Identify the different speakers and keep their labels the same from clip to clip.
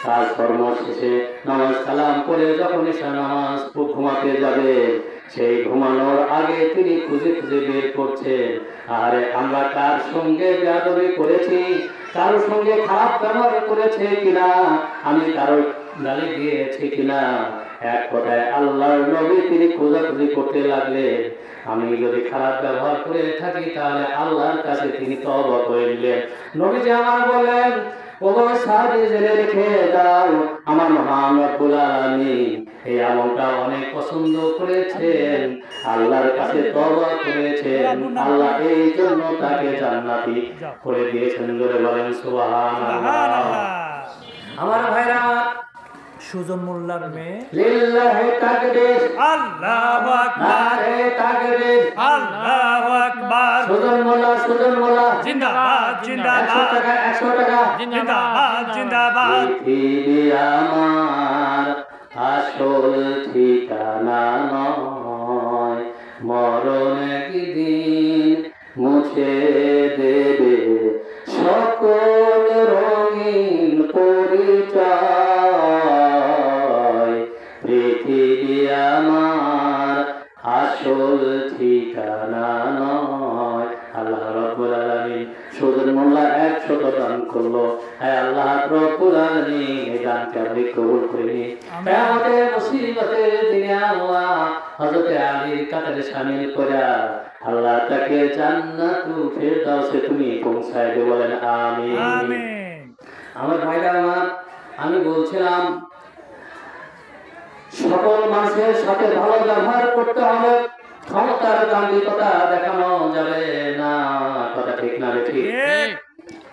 Speaker 1: কাজকর্ম শেষে নামাজ কালাম করে যখন এসে নামাজ ঘুমাতে যাবে, সেই ঘুমানোর আগে তিনি খুঁজে খুঁজে বের করছেন, আরে আমরা কার সঙ্গে বেয়াদবি করেছি, কারোর সঙ্গে খারাপ ব্যবহার করেছে কিনা, আমি কারোর গালি দিয়েছি কিনা। এক কথায় আল্লাহর নবী তিনি খোঁজাখুঁজি করতে লাগলেন। আমি যদি খারাপ ব্যবহার করে থাকি তাহলে আল্লাহর কাছে তিনি তওবা করে নিলেন। নবীজি আমার বলেন, ওগো সাহাবী জেনে রেখে দাও, আমার মহান রব্বুল আলামিন এই আমলটা অনেক পছন্দ করেছেন, আল্লাহর কাছে তওবা করেছেন, আল্লাহ এই জন্য তাকে জান্নাতি করে দিয়েছেন। জোরে বলেন সুবহানাল্লাহ। আমার ভাইরা,
Speaker 2: সুজন মোল্লার মেয়ে
Speaker 1: লিল্লাহি তাকবীর,
Speaker 2: আল্লাহু আকবার,
Speaker 1: নারে তাকবীর,
Speaker 2: আল্লাহু আকবার।
Speaker 1: সুজন মোল্লা
Speaker 2: জিন্দাবাদ জিন্দাবাদ,
Speaker 1: 100 টাকা
Speaker 2: জিন্দাবাদ জিন্দাবাদ।
Speaker 1: পৃথিবী আমার আসল ঠিকানা নয়, মরণ একদিন মুছে দেবে সকল রঙিন পরিচয়। পৃথিবী আমার আসল ঠিকানা নয়। আল্লাহ রাব্বুল আলামিন সুজন মোল্লা 100 দান করলো। হ্যাঁ আল্লাহ রাব্বুল আলামিন এই দানকে আপনি কবুল করে নিন। আমাদের মুসিবতের দিনে আল্লাহ হযরত আলীর কাতারে শামিল করে আল্লাহ তাকে জান্নাতুল ফেরদাউসে তুমি পৌঁছায় দেবে, বলেন আমিন।
Speaker 2: আমিন।
Speaker 1: আমার ভাইরা আমার, আমি বলছিলাম সকল মানুষের সাথে ভালো ব্যবহার করতে হবে, ক্ষমতার দাম্ভিকতা দেখানো যাবে না। কথা ঠিক না ঠিক?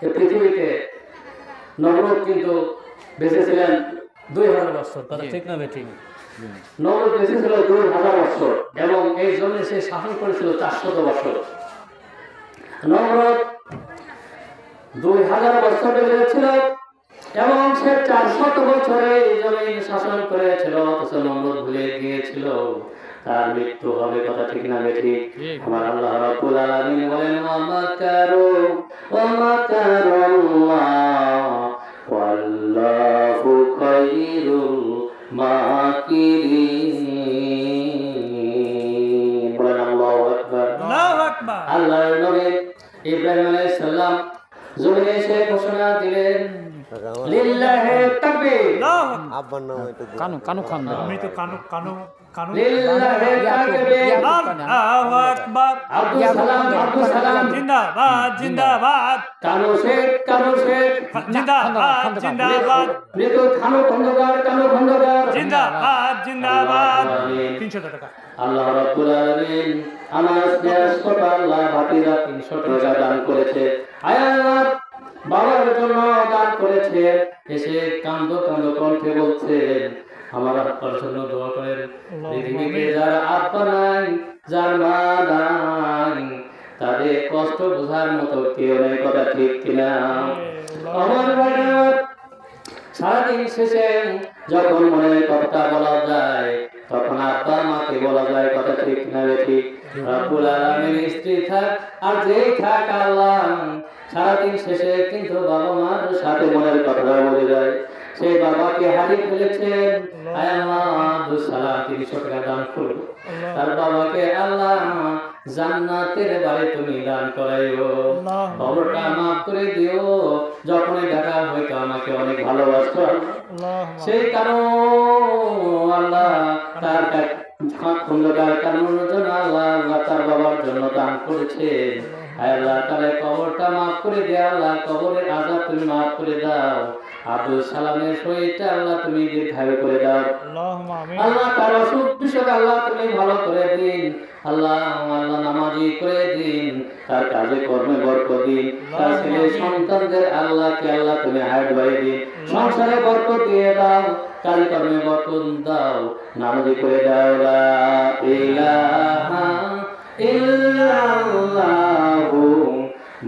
Speaker 1: এই পৃথিবীতে নমরুদ কিন্তু বেঁচেছিলেন 2000 বছর। কথা ঠিক না ঠিক? নমরুদ বেঁচেছিল 2000 বছর এবং এই জন্য সে শাসন করেছিল 400 বছর। নমরুদ 2000 বছর বেঁচেছিল এবং সে 400 বছরে এই জমিন শাসন করেছিল, অথচ নমরুদ ভুলে গিয়েছিল তার মৃত্যু হবে। কথা ঠিক না ঠিক? আমার আল্লাহ রাব্বুল আলামিন বলেন, ওয়া মাকারু ওয়া মাকারুল্লাহ ওয়াল্লাহু খায়রুল মাকিরিন। বলেন আল্লাহু আকবার।
Speaker 2: আল্লাহু আকবার।
Speaker 1: আল্লাহর নবী ইব্রাহিম আলাইহিস সালাম জমিনে এসে ঘোষণা দিলেন, লিল্লাহি তাকবীর।
Speaker 3: আব্বার নাম একটু
Speaker 4: কানু খান,
Speaker 2: আমি তো কানু
Speaker 1: লিল্লাহি তাকবীর।
Speaker 2: আল্লাহু আকবার।
Speaker 1: আব্দুল সালাম
Speaker 2: জিন্দাবাদ জিন্দাবাদ,
Speaker 1: কানু শেখ
Speaker 2: জিন্দাবাদ জিন্দাবাদ,
Speaker 1: মৃত কানু খন্দকার
Speaker 2: জিন্দাবাদ জিন্দাবাদ। 300 টাকা।
Speaker 1: আল্লাহ রাব্বুল আলামিন আমার শ্রেষ্ঠ আল্লাহ ভাতিজা 300 টাকা দান করেছে। আয় আল্লাহ, বাবার জন্য দান করেছে। এসে কান্দো কণ্ঠে বলছেন, আমার আব্বার জন্য দোয়া করেন। পৃথিবীতে যার আব্বা নাই, যার মা নাই, তাদের কষ্ট বোঝার মতো কেউ নেই। কথা ঠিক কিনা? আমার ভাইরা, সারাদিন শেষে যখন মনের কথা বলা যায় তখন আব্বা মাকে বলা যায়। কথা ঠিক না ঠিক? রব্বুল আলামিন স্ত্রী থাক আর যেই থাক, আল্লাহ সারাদিন শেষে কিন্তু বাবা মার সাথে মনের কথা বলে যায়। সেই বাবাকে হারিয়ে ফেলেছেন। আয় আল্লাহ, আব্দুল সালাম 300 টাকা দান করো। তার বাবাকে আল্লাহ জান্নাতের বাড়ি তুমি দান করাইও, খবরটা মাফ করে দিও। যখনই দেখা হয়তো আমাকে অনেক ভালোবাসতো, সেই কারণ আল্লাহ তার খন্দকার কারণের জন্য আল্লাহ তার বাবার জন্য দান করেছে। আল্লাহ তার কবরটা মাফ করে দেয়, আল্লাহ কবরের আযাব তুমি মাফ করে দাও। আব্দুল সালামের শরীরটা আল্লাহ তুমি দীর্ঘায়ু করে দাও। আল্লাহ তার অসুখ বিসুখ আল্লাহ তুমি ভালো করে দিন। আল্লাহ নামাজি করে দিন, তার কাজে কর্মে বরকত দিন, তার ছেলে সন্তানদের আল্লাহকে আল্লাহ তুমি হায়াত বাড়িয়ে দিন, সংসারে বরকত দিয়ে দাও, কাজে কর্মে বরকত দাও, নামাজি করে দাও। লা ইলাহা ইল্লাল্লাহু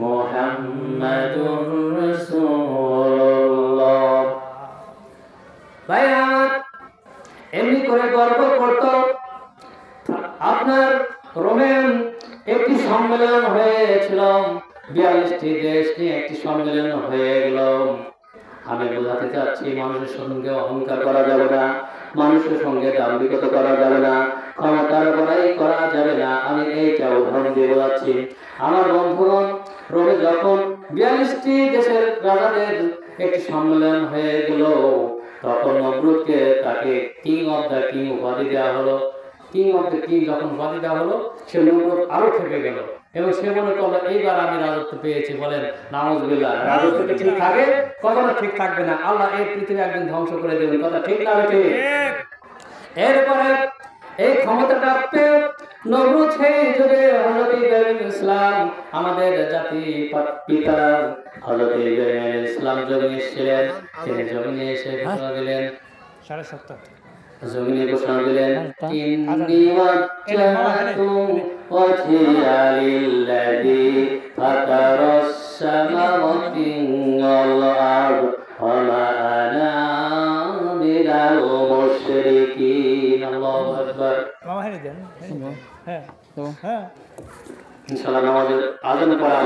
Speaker 1: মুহাম্মাদুর রাসূলুল্লাহ। ভাইরা, এমনি করে গর্ব করত। আপনার রোমেন একটি সম্মেলন হয়েছিল, 42টি দেশ নিয়ে একটি সম্মেলন হয়ে গেল। আমি বোঝাতে চাচ্ছি মানুষের সঙ্গে অহংকার করা যাবে না, মানুষের সঙ্গে দাম্ভিকতা করা যাবে না, ক্ষমতার বড়াই করা যাবে না। আমি এইটা উদাহরণ দিয়ে বোঝাচ্ছি। আমার বন্ধুগণ, রোমে যখন 42টি দেশের রাজাদের একটি সম্মেলন হয়ে গেল, তখন নমরুদকে তাকে কিং অফ দ্য কিং উপাধি দেওয়া হলো। কিং অফ দ্য কিং যখন উপাধি দেওয়া হলো, সে নমরুদ আরো খেপে গেল এবং সে মনে করলো এইবার আমি রাজত্ব পেয়েছি। বলেন নাউজুবিল্লাহ। রাজত্ব কি ঠিক থাকে? কখনো ঠিক থাকবে না। আল্লাহ এই পৃথিবী একদিন ধ্বংস করে দেবেন। কথা ঠিক না ঠিক? এরপরে এই ক্ষমতাটা পেয়ে নমরুদ সেই যুগে হযরত ইব্রাহিম ইসলাম, আমাদের জাতি পিতা হযরত ইব্রাহিম ইসলাম জমিনে এসেছিলেন। তিনি জমিনে এসে ঘোষণা দিলেন,
Speaker 2: 7.5
Speaker 1: জমিনে ঘোষণা দিলেন, ইন্নী ওয়াজ্জাহতু ওয়াজহিয়া লিল্লাযী ফাতারাস সামাওয়াতি ওয়াল আরদ ওয়া মা আনা মিনাল মুশরিকিন। আল্লাহু আকবার।
Speaker 2: মামা হেরে দেন। হ্যাঁ হ্যাঁ
Speaker 1: ইনশাআল্লাহ নামাজের আযান করা